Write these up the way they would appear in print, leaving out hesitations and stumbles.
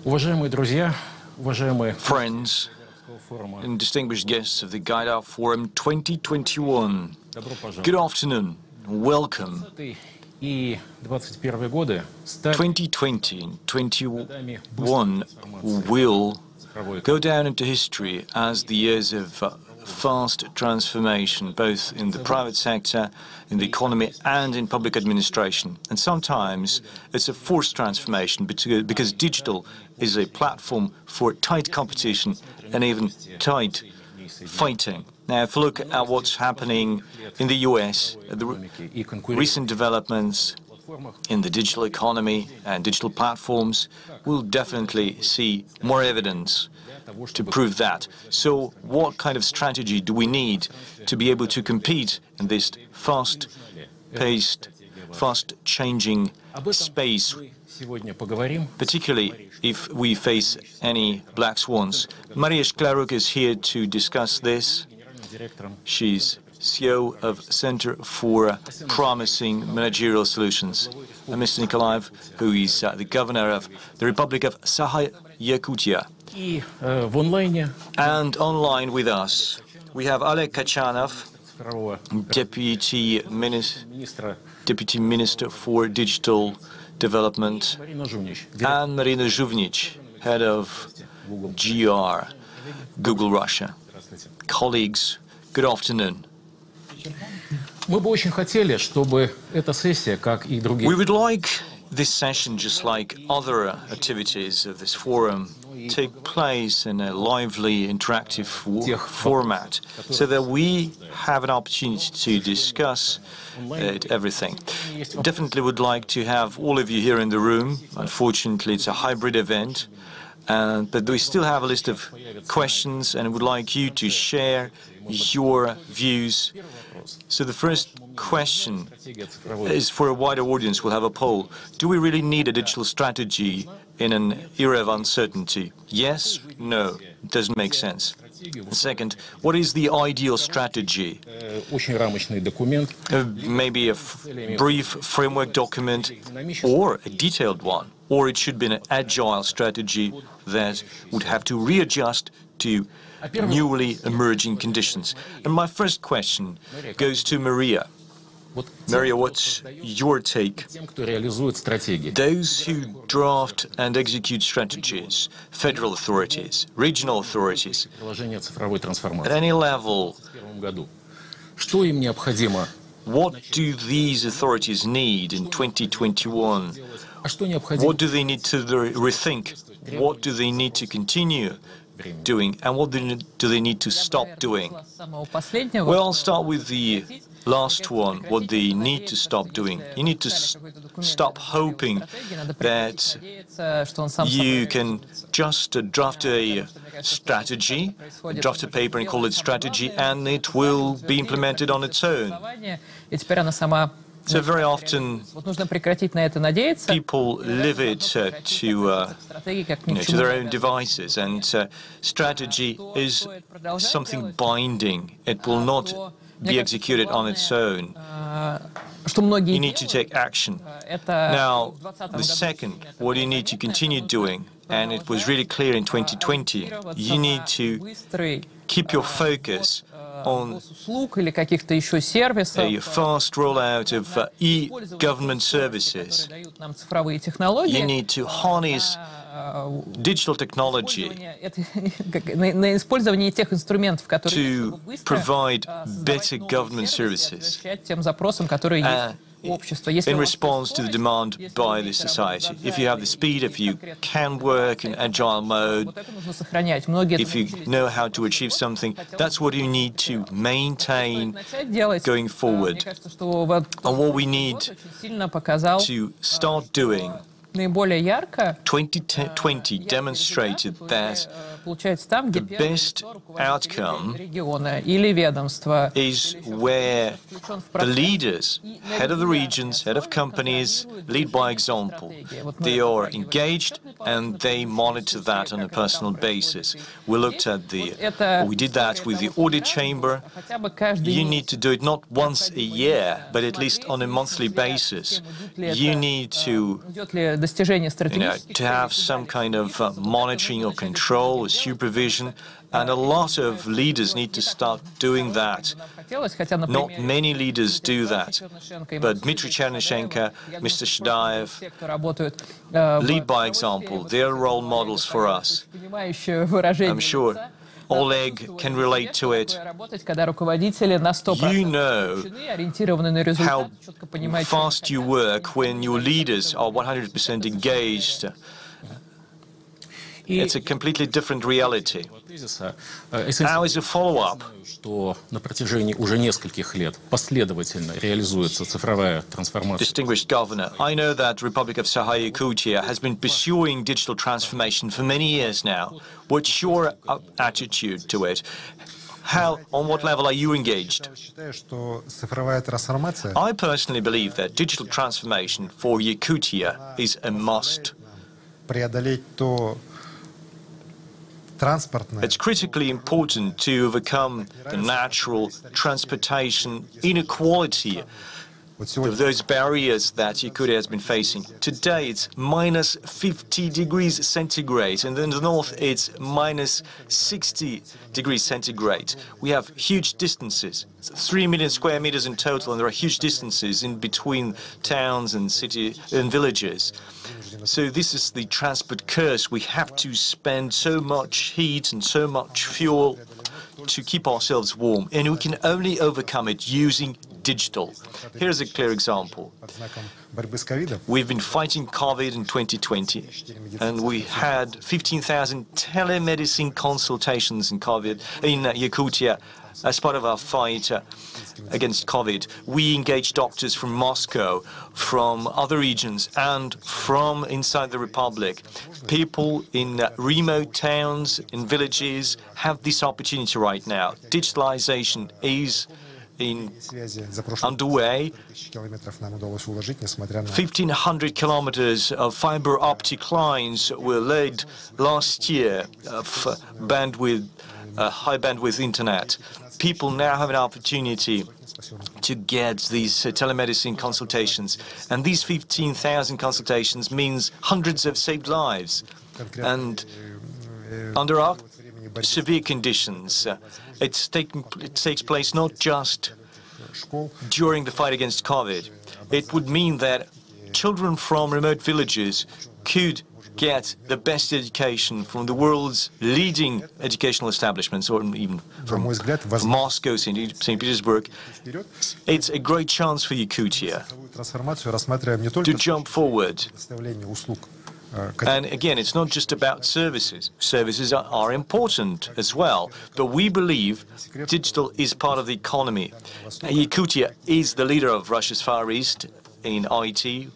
Уважаемые друзья, уважаемые Friends and distinguished guests of the Gaidar Forum 2021, добро пожаловать. good afternoon, welcome. И 21 годы стали 2020 and 21 will go down into history as the years of fast transformation, both in the private sector, in the economy, and in public administration. And sometimes it's a forced transformation because digital is a platform for tight competition and even tight fighting. Now, if you look at what's happening in the US, the recent developments in the digital economy and digital platforms, we'll definitely see more evidence to prove that. So what kind of strategy do we need to be able to compete in this fast-paced, fast-changing space, particularly if we face any black swans? Maria Shklaruk is here to discuss this. She's CEO of Center for Promising Managerial Solutions. And Mr. Nikolaev, who is the governor of the Republic of Sakha-Yakutia. And online with us, we have Oleg Kachanov, Deputy Minister for Digital Development, and Marina Zhuvnich, Head of GR, Google Russia. Colleagues, good afternoon. Мы бы очень хотели, чтобы эта сессия, как и другие, We would like this session, just like other activities of this forum, take place in a lively, interactive format, so that we have an opportunity to discuss everything. Definitely would like to have all of you here in the room. Unfortunately, it's a hybrid event, but we still have a list of questions, and would like you to share your views. So the first question is for a wider audience. We'll have a poll. Do we really need a digital strategy in an era of uncertainty? Yes? No? It doesn't make sense. Second, what is the ideal strategy? Maybe a brief framework document or a detailed one. Or it should be an agile strategy that would have to readjust to newly emerging conditions. And my first question goes to Maria. Maria, what's your take? Those who draft and execute strategies, federal authorities, regional authorities, at any level, what do these authorities need in 2021? What do they need to rethink? What do they need to continue doing? And what do they need to stop doing? Well, I'll start with the last one, what they need to stop doing. You need to stop hoping that you can just draft a strategy, draft a paper and call it strategy, and it will be implemented on its own. So very often people leave it to their own devices, and strategy is something binding. It will not be executed on its own. You need to take action. Now, the second, what you need to continue doing, and it was really clear in 2020, you need to keep your focus on a fast rollout of e-government services. You need to harness digital technology to provide better government services in response to the demand by the society. If you have the speed, if you can work in agile mode, if you know how to achieve something, that's what you need to maintain going forward. And what we need to start doing, 2020 demonstrated that the best outcome is where the leaders, head of the regions, head of companies, lead by example. They are engaged and they monitor that on a personal basis. We looked at we did that with the audit chamber. You need to do it not once a year, but at least on a monthly basis. You need to to have some kind of monitoring or control or supervision, and a lot of leaders need to start doing that. Not many leaders do that, but Dmitry Chernyshenko, Mr. Shadayev lead by example. They are role models for us. I'm sure Oleg can relate to it. You know how fast you work when your leaders are 100% engaged. It's a completely different reality. Now, as a follow-up, distinguished Governor, I know that Republic of Sakha-Yakutia has been pursuing digital transformation for many years now. What's your attitude to it? On what level are you engaged? I personally believe that digital transformation for Yakutia is a must. It's critically important to overcome the natural transportation inequality of those barriers that Yakutia has been facing. Today it's minus 50 degrees centigrade, and in the north it's minus 60 degrees centigrade. We have huge distances, 3 million square meters in total, and there are huge distances in between towns and cities and villages. So this is the transport curse. We have to spend so much heat and so much fuel to keep ourselves warm, and we can only overcome it using digital. Here's a clear example. We've been fighting COVID in 2020, and we had 15,000 telemedicine consultations in Yakutia as part of our fight against COVID. We engaged doctors from Moscow, from other regions, and from inside the Republic. People in remote towns, in villages, have this opportunity right now. Digitalization is underway. 1,500 kilometers of fiber optic lines were laid last year of high bandwidth internet. People now have an opportunity to get these telemedicine consultations, and these 15,000 consultations means hundreds of saved lives. And under our severe conditions, it takes place not just during the fight against COVID. It would mean that children from remote villages could get the best education from the world's leading educational establishments, or even from Moscow, St. Petersburg. It's a great chance for Yakutia to jump forward. And again, it's not just about services. Services are important as well, but we believe digital is part of the economy. Yakutia is the leader of Russia's Far East in IT.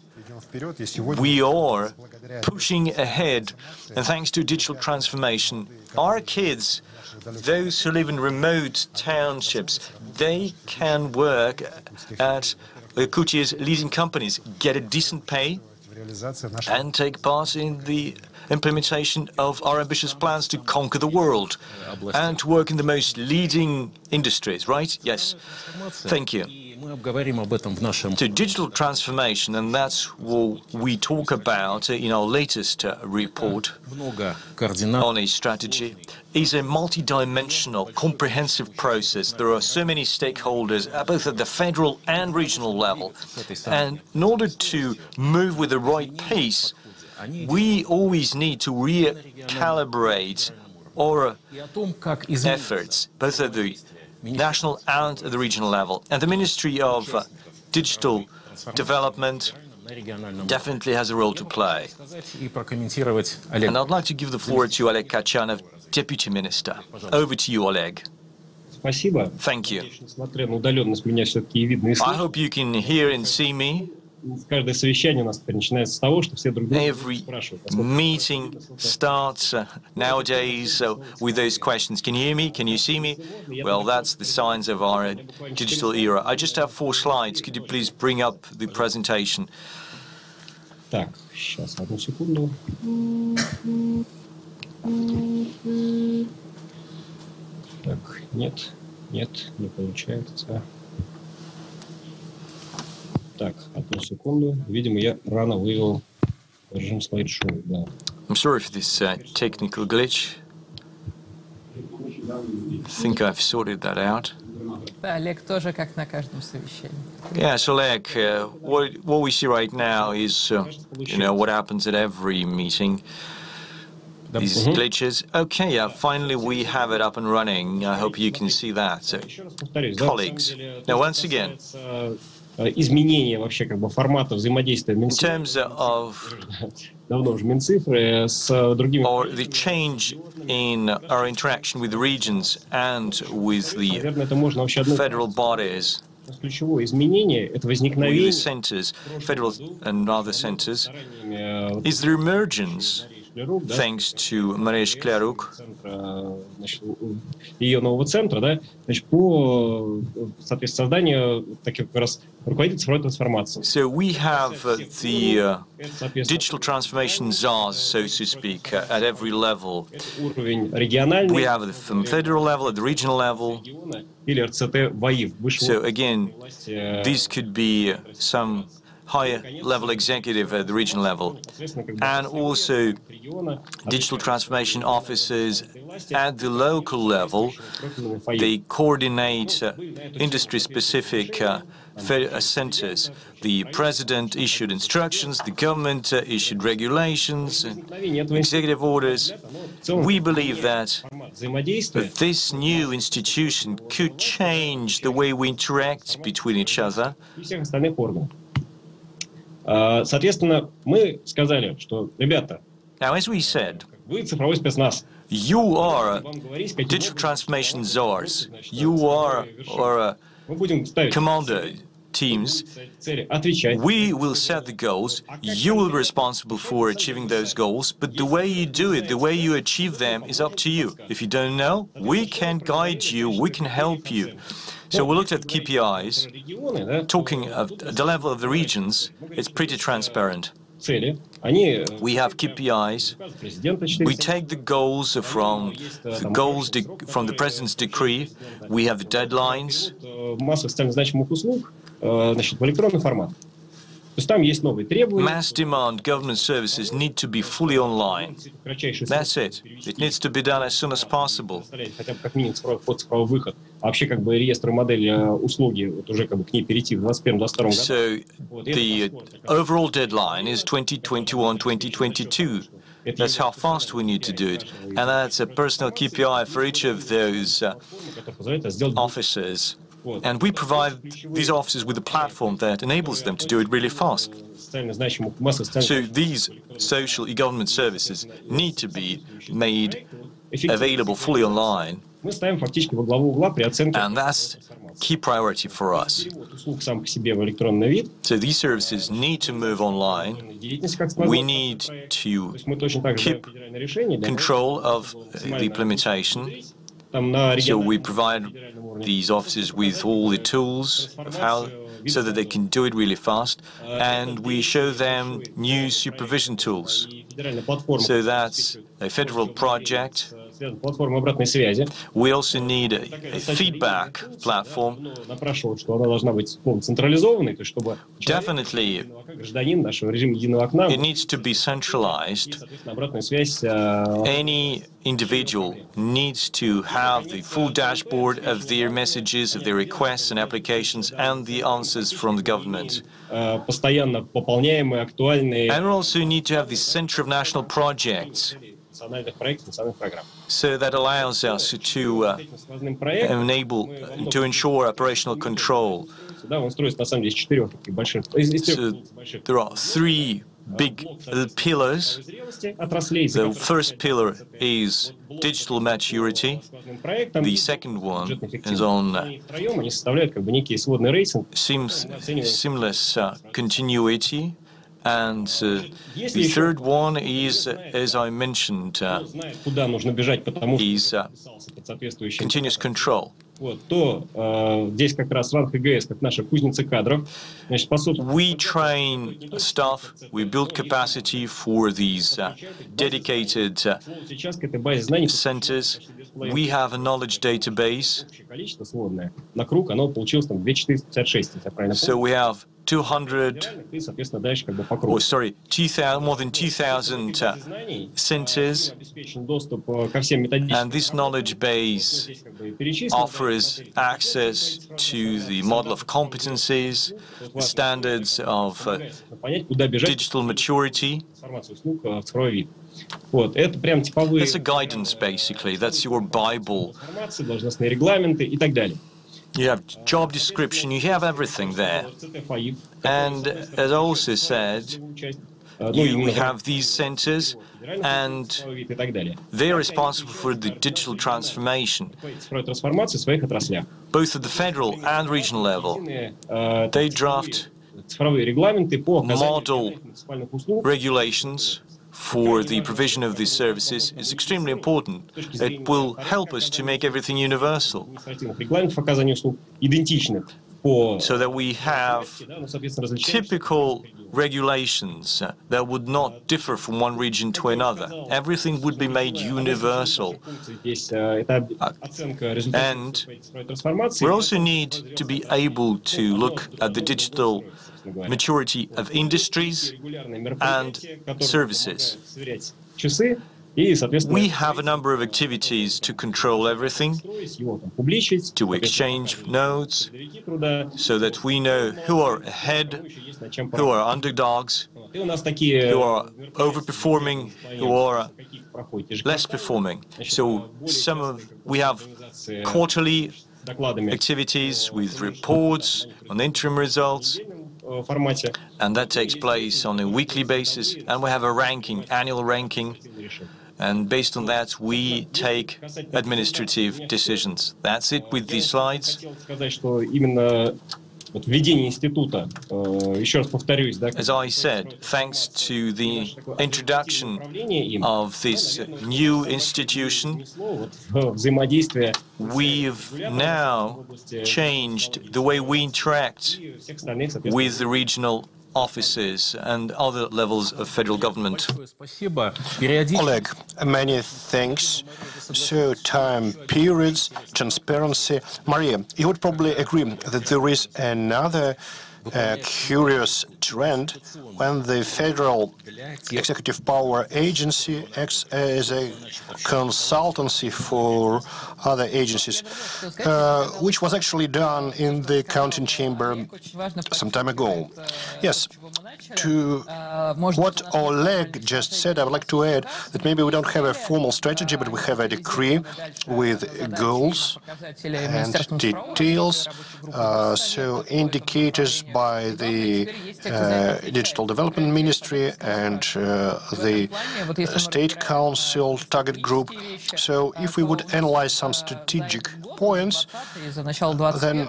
We are pushing ahead, and thanks to digital transformation, our kids, those who live in remote townships, they can work at Yakutia's leading companies, get a decent pay, and take part in the implementation of our ambitious plans to conquer the world and to work in the most leading industries, right? Yes. Thank you. To digital transformation, and that's what we talk about in our latest report on a strategy, is a multi-dimensional, comprehensive process. There are so many stakeholders, both at the federal and regional level. And in order to move with the right pace, we always need to recalibrate our efforts, both at the national and at the regional level. And the Ministry of Digital Development definitely has a role to play. And I'd like to give the floor to Oleg Kachanov, Deputy Minister. Over to you, Oleg. Thank you. I hope you can hear and see me. Every meeting starts nowadays with those questions. Can you hear me? Can you see me? Well, that's the signs of our digital era. I just have 4 slides. Could you please bring up the presentation? Так, сейчас, одну секунду. Так, нет, не получается. Так, одну секунду. Видимо, я рано вывел Режим слайд-шоу, да. I'm sorry for this technical glitch. I think I've sorted that out. Да, Олег тоже как на каждом совещании. Yes, Oleg, what we see right now is, what happens at every meeting. These glitches. Okay, finally we have it up and running. I hope you can see that. So, colleagues, now once again, изменение вообще как бы формата взаимодействия in Минцифры, terms of давно уже Минцифры с другими or the change in our interaction with the regions and with the наверное, это можно вообще одно federal bodies, ключевое изменение это with the возникновение centers, federal and other centers, стараниями is the emergence, Шклерук, да, thanks to Maria Shklaruk, центра, значит, ее нового центра, да, значит, по, соответственно, созданию таких как раз руководителей цифровой трансформации. So we have the digital transformation czars, so to speak, at every level. Уровень региональный, We have it from federal level, at the regional level. или РЦТ ВАИВ, So again, власти, these could be some higher level executive at the regional level, and also digital transformation officers at the local level. They coordinate industry-specific centers. The president issued instructions, the government issued regulations, executive orders. We believe that this new institution could change the way we interact between each other. Соответственно, мы сказали, что, ребята, Now, as we said, вы цифровой спецназ. you are digital transformation czars. You are Мы будем ставить commando teams. цели, отвечать. We will set the goals. You will be responsible for achieving those goals. But the way you do it, the way you achieve them, is up to you. If you don't know, we can guide you. We can help you. So we looked at KPIs. Регионы, да, Talking of the level of the regions, it's pretty transparent. цели, они We have KPIs. президента We take the goals from the president's decree. We have the deadlines. масса социально значимых услуг, значит, в электронный формат. То есть там есть новые требования. Mass demand government services need to be fully online. Кратчайший That's it. It needs to be done as soon as possible. хотя бы как минимум цифровой вход, цифровой выход. А вообще как бы реестр модели услуги, вот уже как бы к ней перейти в 2021-2022 году. So the overall deadline is 2021-2022. That's how fast we need to do it. And that's a personal KPI for each of those officers. And we provide these officers with a platform that enables them to do it really fast. So these social e-government services need to be made available fully online. Мы ставим фактически во главу угла при оценке And that's key priority for us. услуг сам по себе в электронный вид. So these services need to move online. Деятельность, как сказал, We need to то есть мы точно так же keep даем федеральное решение. control of the implementation. Там на So we региональном provide these officers with all the tools of how, so that they can do it really fast. And we show them new supervision tools. федеральная платформа, So that's a federal project. платформа обратной связи. We also need a feedback platform. Напрашивал, что она должна быть централизованной, то есть чтобы Definitely, гражданин нашего режима единого окна, it needs to be centralized. соответственно, обратную связь Any individual needs to have the full dashboard of their messages, of their requests and applications, and the answers from the government. постоянно пополняемые, актуальные And we also need to have the Center of National Projects. национальных проектов, национальных программ. So that allows us to Связанным проектом, to ensure operational control. да, он строится на самом деле из четырех таких больших, из трех So больших there are three big pillars. зрелости отраслей. The first pillar is digital maturity. The second one is on Втроем они составляют как бы некий сводный рейтинг. seamless continuity. And the third one is, as I mentioned, Знает, куда нужно бежать, потому что is подписался под соответствующим. continuous control. Вот, то здесь как раз РАН ХГС, как наша кузница кадров, значит, способствует. We train staff, we build capacity for these dedicated Сейчас к этой базе знаний centers. We have a knowledge database. общее количество сводное на круг, оно получилось там 2456, если я правильно So помню. we have 200, и, соответственно, дальше как бы по кругу. or sorry, 2,000, more than 2,000 centers, Обеспечен доступ ко всем методическим and this knowledge base здесь как бы перечислено. offers access to the model of competencies, the standards of Понять, куда бежать digital maturity. информацию услуг в цифровой вид. Вот, это прям типовые That's a guidance, basically. That's your Bible. информации, должностные регламенты и так далее. You have job description, you have everything there. And as I also said, we have these centers, and и так далее. they're responsible for the digital transformation, Цифровой трансформации в своих отраслях. both at the federal and regional level. They draft Цифровые регламенты по model оказанию муниципальных услуг. regulations for the provision of these services is extremely important. It will help us to make everything universal, Административных регламентов оказания услуг идентичных по so that we have да, ну, соответственно, различающихся. typical regulations that would not differ from one region to another. Everything would be made universal. Здесь это оценка результатов цифровой трансформации. We also need to be able to look at the digital maturity of industries Регулярные and мероприятия, которые services. помогают сверять часы и, соответственно, We have a number of activities to control everything, его там публичить, to exchange notes, поисковики труда. so that we know who are ahead, Есть над чем who are underdogs, И у нас такие who are overperforming, who are каких проходите же less performing. So we have quarterly докладами activities with reports on interim results, в формате. and that takes place on a weekly basis, and we have a ranking, annual ranking, and based on that we take administrative decisions. That's it with these slides. Хотел сказать, что именно вот введение института, еще раз повторюсь, да, As I said, thanks to the introduction управление им, of this new institution, вот, взаимодействие we've now changed the way we interact всех остальных, соответственно, with the regional offices and other levels of federal government. Спасибо. Периодически Oleg, many thanks. So, time periods, transparency. Maria, you would probably agree that there is another curious trend when the Federal Executive Power Agency acts as a consultancy for other agencies, which was actually done in the counting chamber some time ago. Yes, to what Oleg just said, I would like to add that maybe we don't have a formal strategy, but we have a decree with goals and details, so indicators by the Digital Development Ministry and the State Council target group. So if we would analyze some strategic points, then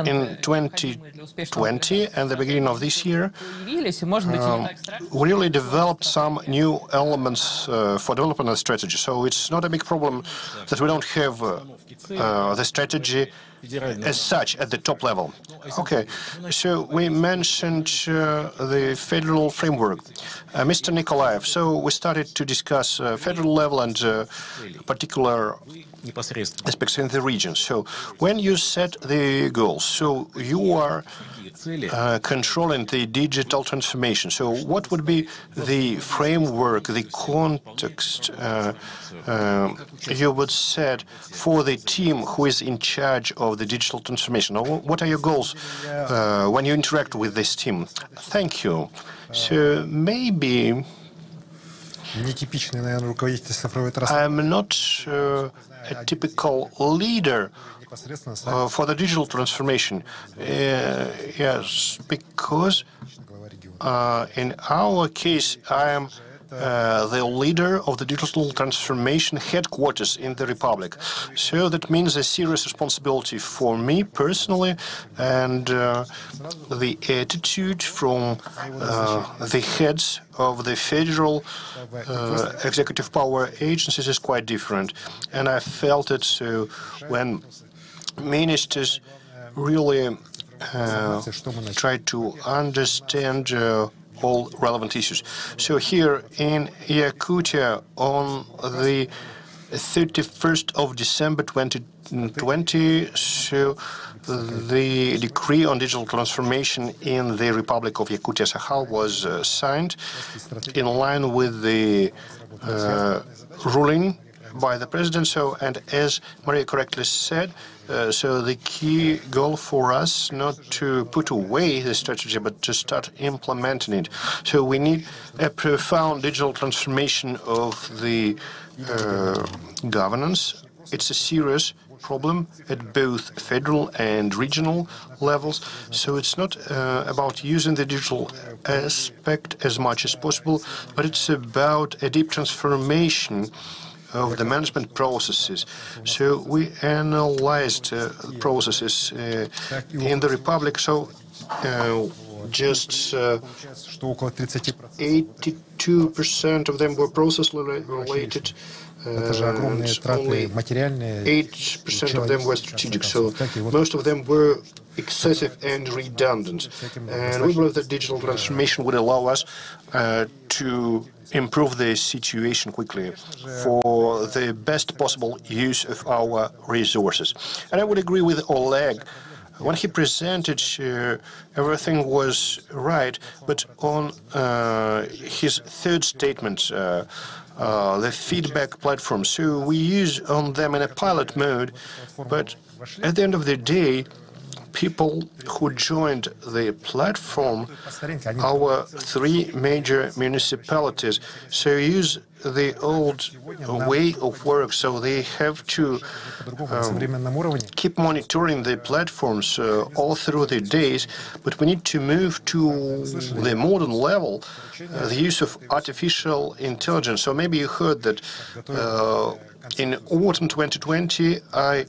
in 2020 and the beginning of this year, we really developed some new elements for developing a strategy. So it's not a big problem that we don't have the strategy as such at the top level. Okay, so we mentioned the federal framework. Mr. Nikolaev, so we started to discuss federal level and particular aspects in the region. So when you set the goals, so you are controlling the digital transformation. So what would be the framework, the context you would set for the team who is in charge of the digital transformation? Or what are your goals when you interact with this team? Thank you. So maybe I'm not a typical leader for the digital transformation. Yes, because in our case, I am the leader of the digital transformation headquarters in the Republic. So that means a serious responsibility for me personally, and the attitude from the heads of the federal executive power agencies is quite different. And I felt it so when ministers really try to understand all relevant issues. So here in Yakutia on the 31st of December 2020, so the decree on digital transformation in the Republic of Yakutia-Sakhalin was signed in line with the ruling by the president. So, and as Maria correctly said, so the key goal for us not to put away the strategy, but to start implementing it. So we need a profound digital transformation of the governance. It's a serious problem at both federal and regional levels. So it's not about using the digital aspect as much as possible, but it's about a deep transformation of the management processes. So we analyzed processes in the Republic. So just 82% of them were process-related, and only 8% of them were strategic. So most of them were excessive and redundant. And we believe that digital transformation would allow us to improve the situation quickly for the best possible use of our resources. And I would agree with Oleg. When he presented, everything was right, but on his third statement, the feedback platform, so we use on them in a pilot mode, but at the end of the day, people who joined the platform, our 3 major municipalities, so use the old way of work, so they have to keep monitoring the platforms all through the days, but we need to move to the modern level, the use of artificial intelligence. So maybe you heard that in autumn 2020, I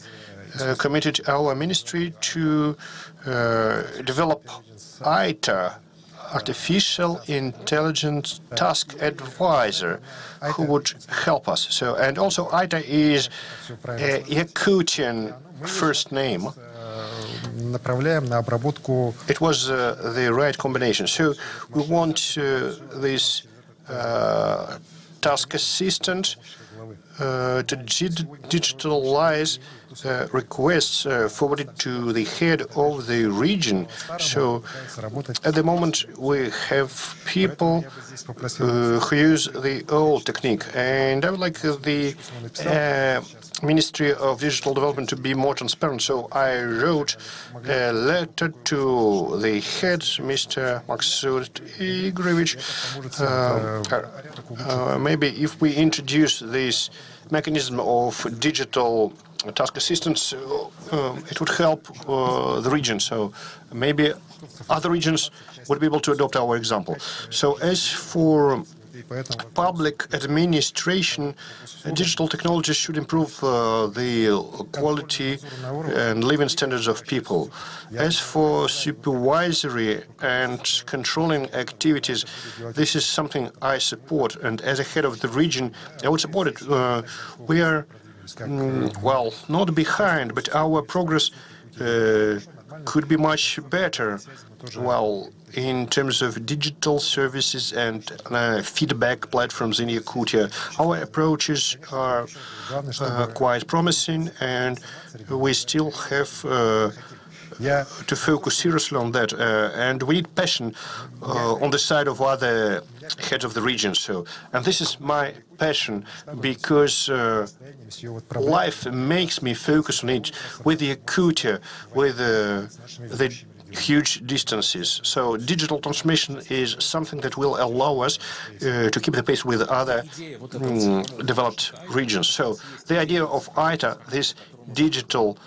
committed our ministry to develop ITA, Artificial Intelligence Task Advisor, who would help us. So, and also ITA is a Yakutian first name. It was the right combination. So we want this task assistant to digitalize requests forwarded to the head of the region. So at the moment we have people who use the old technique, and I would like the Ministry of Digital Development to be more transparent. So I wrote a letter to the head, Mr. Maksud Igorovich. Maybe if we introduce this mechanism of digital task assistance, it would help the region. So maybe other regions would be able to adopt our example. So as for public administration, digital technologies should improve the quality and living standards of people. As for supervisory and controlling activities, this is something I support, and as a head of the region, I would support it. We are, well, not behind, but our progress could be much better. Well, in terms of digital services and feedback platforms in Yakutia, our approaches are quite promising, and we still have to focus seriously on that. And we need passion on the side of other heads of the region. So, and this is my passion, because life makes me focus on it with Yakutia, with the huge distances. So digital transformation is something that will allow us to keep the pace with other developed regions. So the idea of ITA, this digital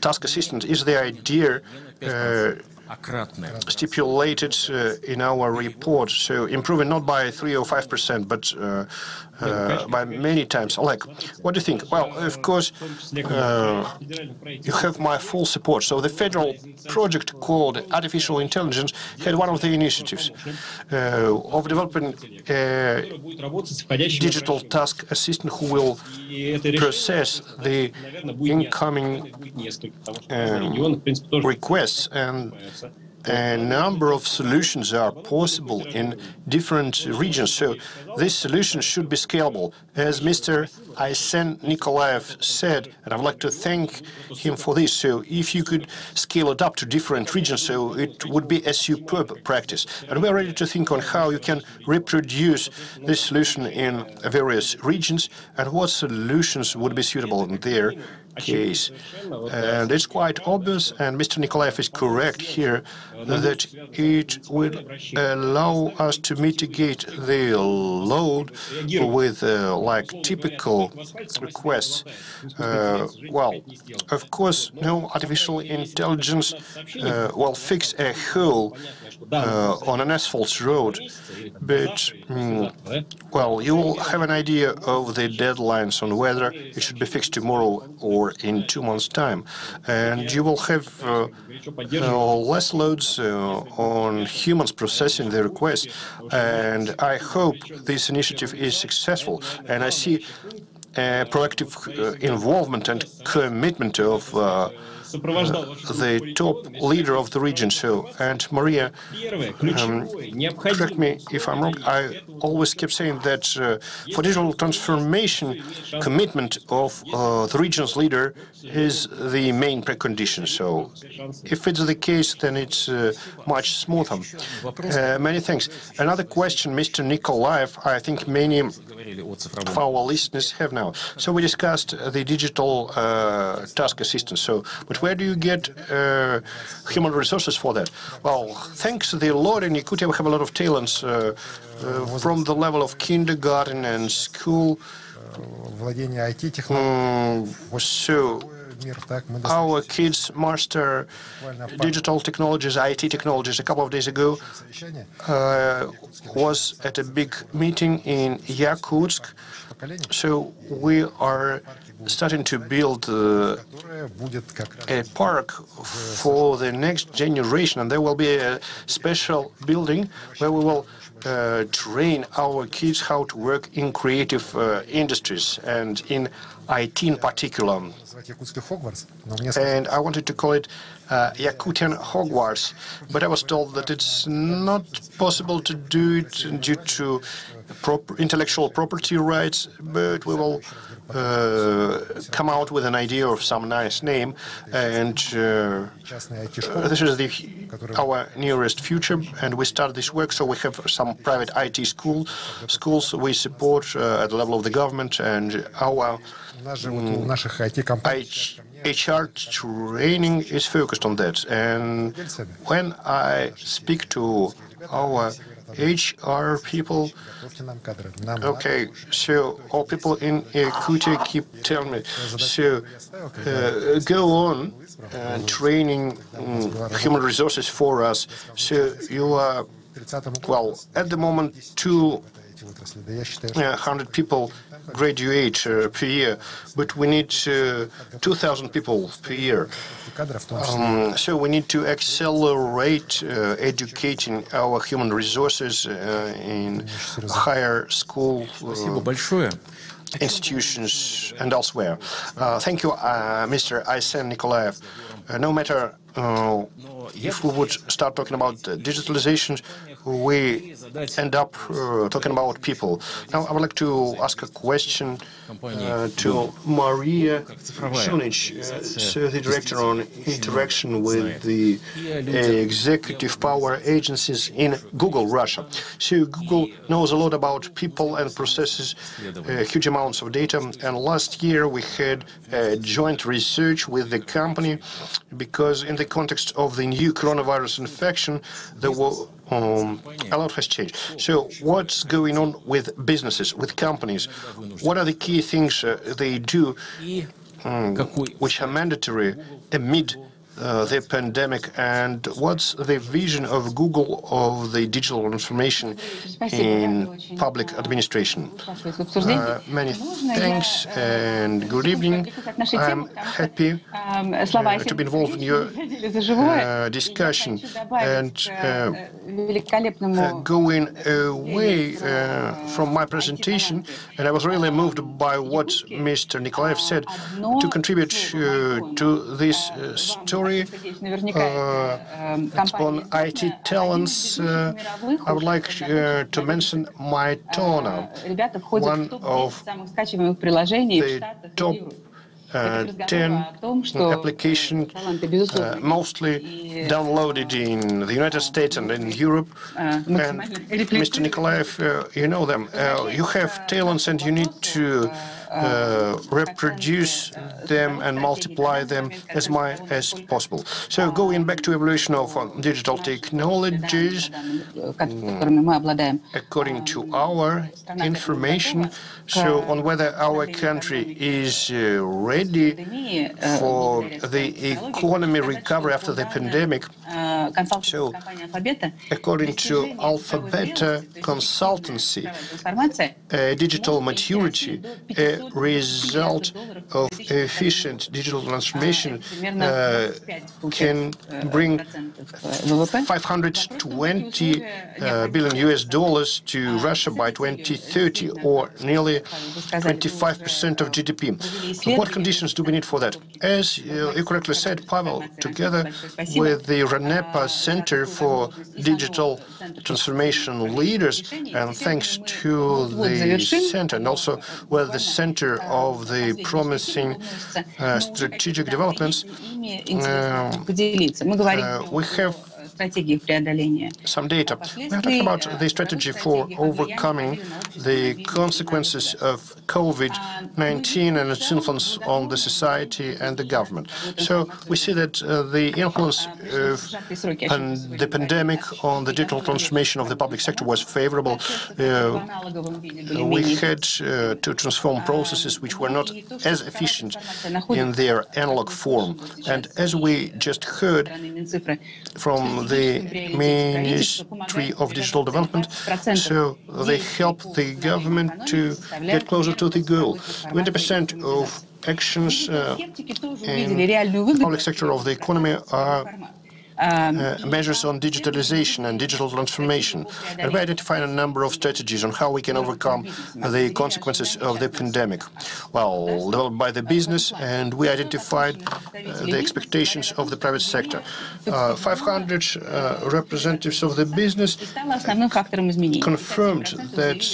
task assistant, is the idea stipulated in our report. So improving not by 3 or 5%, but by many times. Like, what do you think? Well, of course, you have my full support. So the federal project called Artificial Intelligence had one of the initiatives of developing a digital task assistant who will process the incoming requests, and a number of solutions are possible in different regions. So this solution should be scalable. As Mr. Arsen Nikolaev said, and I would like to thank him for this. So if you could scale it up to different regions, so it would be a superb practice. And we are ready to think on how you can reproduce this solution in various regions and what solutions would be suitable in their case. And it's quite obvious, and Mr. Nikolaev is correct here, that it will allow us to mitigate the load with like typical requests. Well, of course, no artificial intelligence will fix a hole on an asphalt road, but well, you will have an idea of the deadlines on whether it should be fixed tomorrow or in 2 months' time, and you will have less loads on humans processing the request. And I hope this initiative is successful, and I see proactive involvement and commitment of the top leader of the region. So, and Maria, correct me if I'm wrong, I always kept saying that for digital transformation, commitment of the region's leader is the main precondition. So, if it's the case, then it's much smoother. Many thanks. Another question, Mr. Nikolaev, I think many of our listeners have now. So we discussed the digital task assistant. So, but where do you get human resources for that? Well, thanks to the Lord, in Yakutia we have a lot of talents from the level of kindergarten and school. So our kids master digital technologies, IT technologies. A couple of days ago, was at a big meeting in Yakutsk. So we are starting to build a park for the next generation, and there will be a special building where we will train our kids how to work in creative industries and in IT in particular. And I wanted to call it Yakutian Hogwarts, but I was told that it's not possible to do it due to intellectual property rights, but we will come out with an idea of some nice name, and this is our nearest future, and we start this work. So we have some private IT schools we support at the level of the government, and our HR training is focused on that. And when I speak to our HR people, okay, so all people in Yakutia keep telling me, so go on training human resources for us. So you are, well, at the moment, 200 people graduate per year, but we need 2,000 people per year. So we need to accelerate educating our human resources in higher school institutions and elsewhere. Thank you, Mr. Arsen Nikolaev. No matter if we would start talking about digitalization, we end up talking about people. Now, I would like to ask a question to Maria Shunic, so the director on interaction with the executive power agencies in Google Russia. So Google knows a lot about people and processes huge amounts of data. And last year we had joint research with the company because in the context of the new coronavirus infection, there were a lot has changed. So what's going on with businesses, with companies? What are the key things they do which are mandatory amid the pandemic, and what's the vision of Google of the digital transformation in public administration? Many thanks and good evening. I'm happy to be involved in your discussion and going away from my presentation, and I was really moved by what Mr. Nikolaev said, to contribute to this story story on IT talents, I would like to mention Mytona, one of the top 10 applications mostly downloaded in the United States and in Europe. And Mr. Nikolaev, you know them. You have talents and you need to reproduce them and multiply them as much as possible. So going back to evolution of digital technologies, according to our information, so on whether our country is ready for the economy recovery after the pandemic. So according to Alphabet Consultancy, digital maturity, a result of efficient digital transformation, can bring $520 billion to Russia by 2030, or nearly 25% of GDP. What conditions do we need for that? As you correctly said, Pavel, together with the RANEPA Center for Digital Transformation Leaders, and thanks to the center and also with the Center of the Promising Strategic Developments, we have some data. We are talking about the strategy for overcoming the consequences of COVID-19 and its influence on the society and the government. So we see that the influence of the pandemic on the digital transformation of the public sector was favorable. We had to transform processes which were not as efficient in their analog form. And as we just heard from the Ministry of Digital Development, so they help the government to get closer to the goal. 20% of actions in the public sector of the economy are measures on digitalization and digital transformation. And we identified a number of strategies on how we can overcome the consequences of the pandemic. Well, developed by the business, and we identified the expectations of the private sector. 500 representatives of the business confirmed that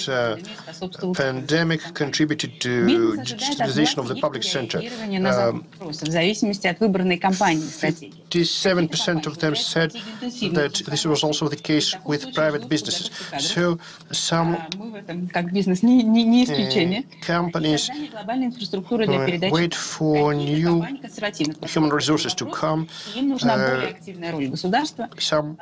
pandemic contributed to digitalization of the public sector. 57% of them said that this was also the case with private businesses. So some companies wait for new human resources to come. Some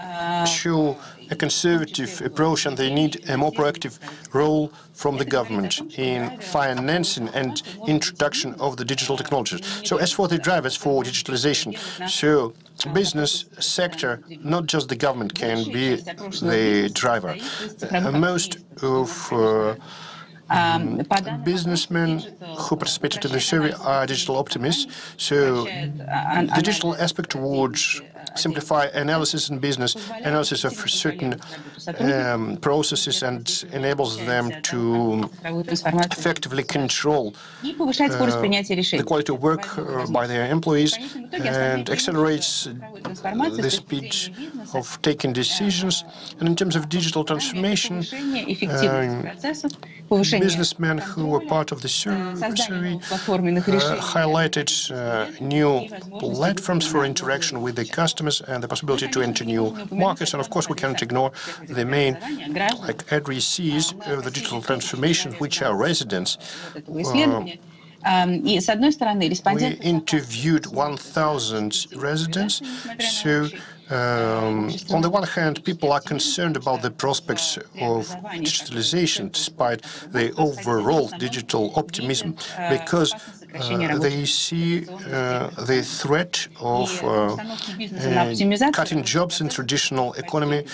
show a conservative approach, and they need a more proactive role from the government in financing and introduction of the digital technologies. So as for the drivers for digitalization, so business sector, not just the government, can be the driver. Most of businessmen who participated in the survey are digital optimists. So the digital aspect would simplify analysis in business, analysis of certain processes, and enables them to effectively control the quality of work by their employees, and accelerates the speed of taking decisions. And in terms of digital transformation, businessmen who were part of the survey highlighted new platforms for interaction with the customers and the possibility to enter new markets. And of course, we cannot ignore the main, like addressees of the digital transformation, which are residents. We interviewed 1,000 residents. So on the one hand, people are concerned about the prospects of digitalization despite the overall digital optimism, because they see the threat of cutting jobs in traditional economy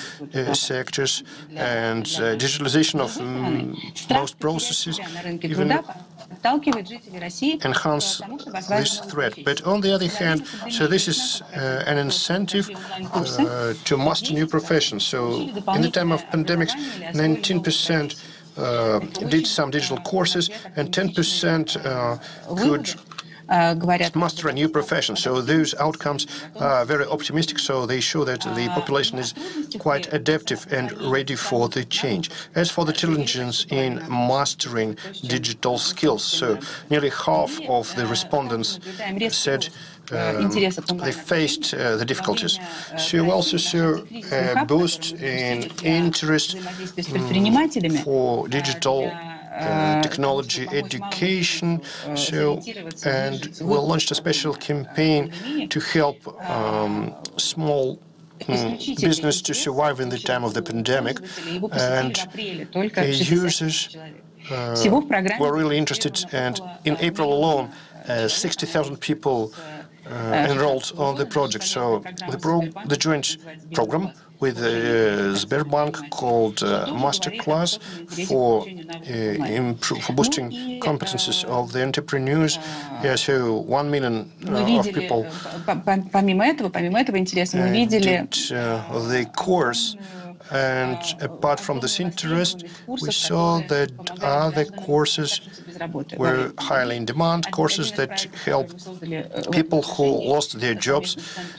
sectors, and digitalization of most processes even enhance this threat. But on the other hand, so this is an incentive to master new professions. So in the time of pandemics, 19% did some digital courses, and 10% could master a new profession. So those outcomes are very optimistic. So they show that the population is quite adaptive and ready for the change. As for the challenges in mastering digital skills, so nearly half of the respondents said they faced the difficulties. So we also saw a boost in interest for digital technology education. So, and we launched a special campaign to help small business to survive in the time of the pandemic, and users were really interested. And in April alone, 60,000 people enrolled on the project. So the joint program with Sberbank called Masterclass for boosting competences of the entrepreneurs. Yeah, so 1 million of people did the course. And apart from this interest, we saw that other courses were highly in demand, courses that help people who lost their jobs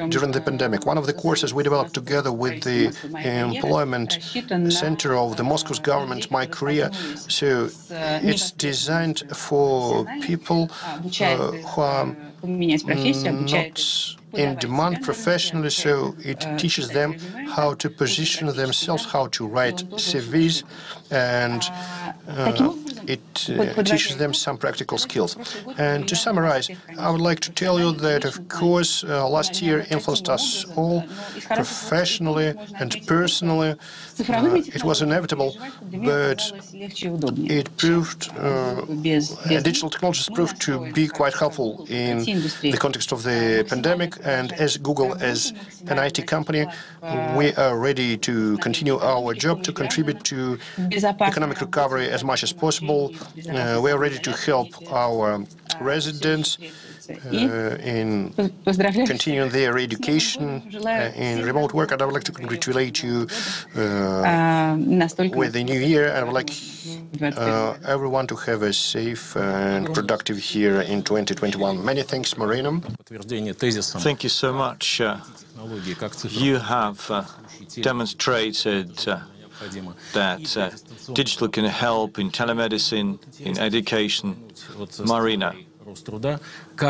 during the pandemic. One of the courses we developed together with the Employment Center of the Moscow's government, My Career. So it's designed for people who are not in demand professionally, so it teaches them how to position themselves, how to write CVs, and it teaches them some practical skills. And to summarize, I would like to tell you that, of course, last year influenced us all professionally and personally. It was inevitable, but it proved, digital technologies proved to be quite helpful in the context of the pandemic. And as Google, as an IT company, we are ready to continue our job to contribute to economic recovery as much as possible. We are ready to help our residents in continuing their education in remote work. And I would like to congratulate you with the new year. And I would like everyone to have a safe and productive year in 2021. Many thanks, Marina. Thank you so much. You have demonstrated that digital can help in telemedicine, in education. Marina,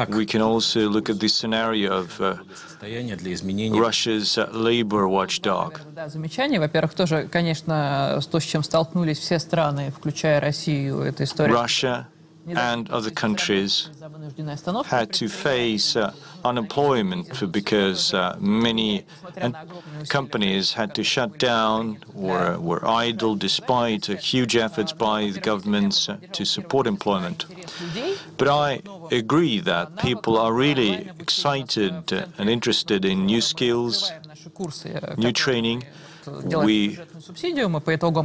we can also look at this scenario of Russia's labor watchdog. Замечание. Во-первых, тоже, конечно, то, с чем столкнулись все страны, включая Россию, это история. Russia and other countries had to face unemployment because many companies had to shut down or were idle despite huge efforts by the governments to support employment. But I agree that people are really excited and interested in new skills, new training. We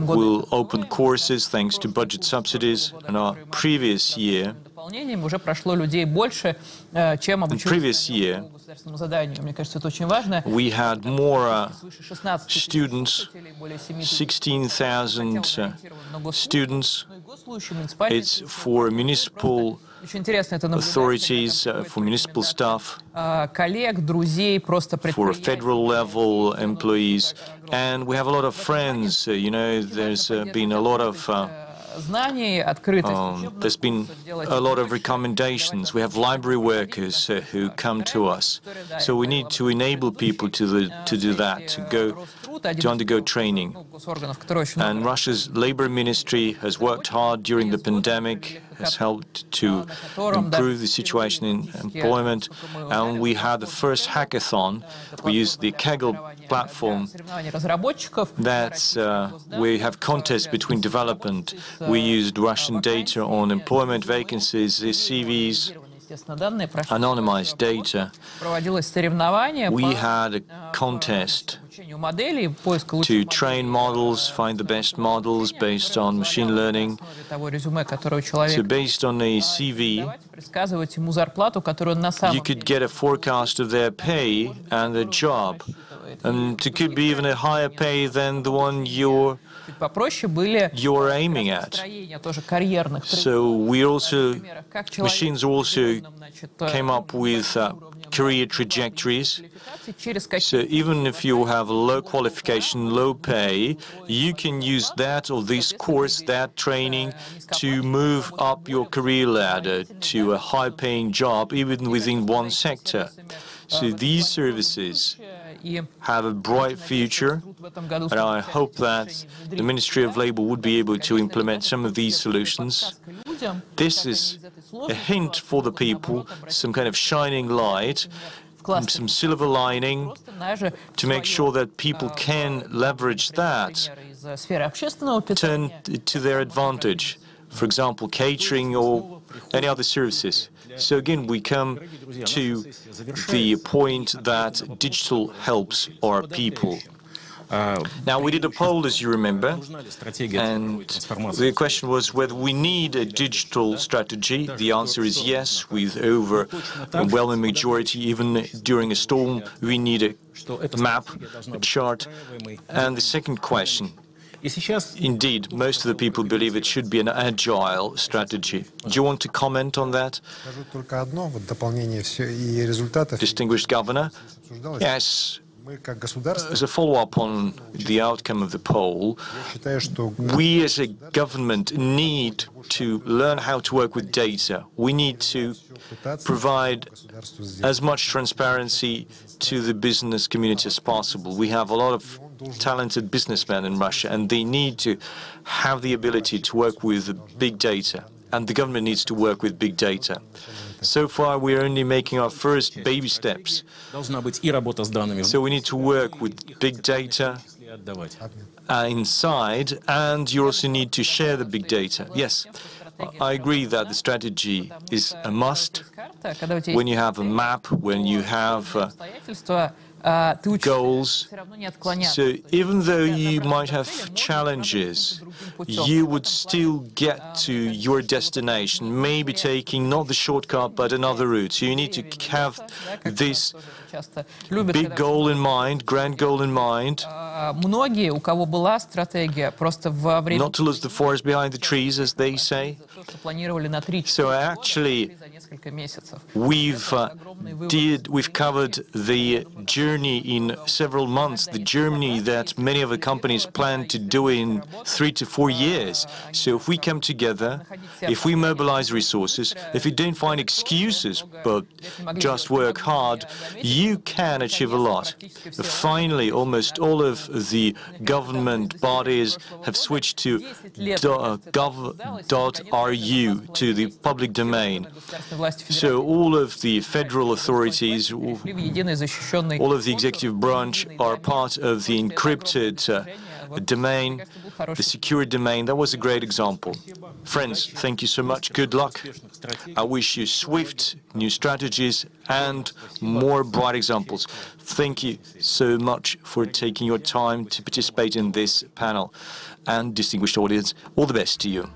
will open courses thanks to budget subsidies. In our previous year, we had more students, 16,000 students. It's for municipal authorities, for municipal staff, for federal level employees. And we have a lot of friends, you know, there's been a lot of there's been a lot of recommendations. We have library workers who come to us. So we need to enable people to do that, to undergo training. And Russia's labor ministry has worked hard during the pandemic, has helped to improve the situation in employment. And we had the first hackathon. We used the Kaggle platform. That's we have contests between development. We used Russian data on employment vacancies, CVs, anonymized data. We had a contest to train models, find the best models based on machine learning. So based on a CV, you could get a forecast of their pay and their job. And it could be even a higher pay than the one you're aiming at. So machines also came up with career trajectories. So even if you have low qualification, low pay, you can use that or this course, that training to move up your career ladder to a high-paying job, even within one sector. So these services have a bright future, and I hope that the Ministry of Labour would be able to implement some of these solutions. This is a hint for the people, some kind of shining light, some silver lining to make sure that people can leverage that, turn it to their advantage. For example, catering or any other services. So again, we come to the point that digital helps our people. Now, we did a poll, as you remember, and the question was whether we need a digital strategy. The answer is yes, with over a overwhelming majority. Even during a storm, we need a map, a chart. And the second question, indeed, most of the people believe it should be an agile strategy. Do you want to comment on that? Distinguished Governor? Yes. As a follow-up on the outcome of the poll, we as a government need to learn how to work with data. We need to provide as much transparency to the business community as possible. We have a lot of talented businessmen in Russia, and they need to have the ability to work with big data, and the government needs to work with big data. So far, we're only making our first baby steps. So we need to work with big data inside, and you also need to share the big data. Yes, I agree that the strategy is a must. When you have a map, when you have goals. So even though you might have challenges, you would still get to your destination, maybe taking not the shortcut, but another route. So you need to have this big goal in mind, grand goal in mind. Not to lose the forest behind the trees, as they say. So actually, we've covered the journey in several months, the journey that many of the companies plan to do in 3 to 4 years. So if we come together, if we mobilize resources, if we don't find excuses, but just work hard, you can achieve a lot. Finally, almost all of the government bodies have switched to gov.ru, to the public domain. So all of the federal authorities, all of the executive branch are part of the encrypted domain, the secure domain. That was a great example. Friends, thank you so much. Good luck. I wish you swift new strategies and more bright examples. Thank you so much for taking your time to participate in this panel. And distinguished audience, all the best to you.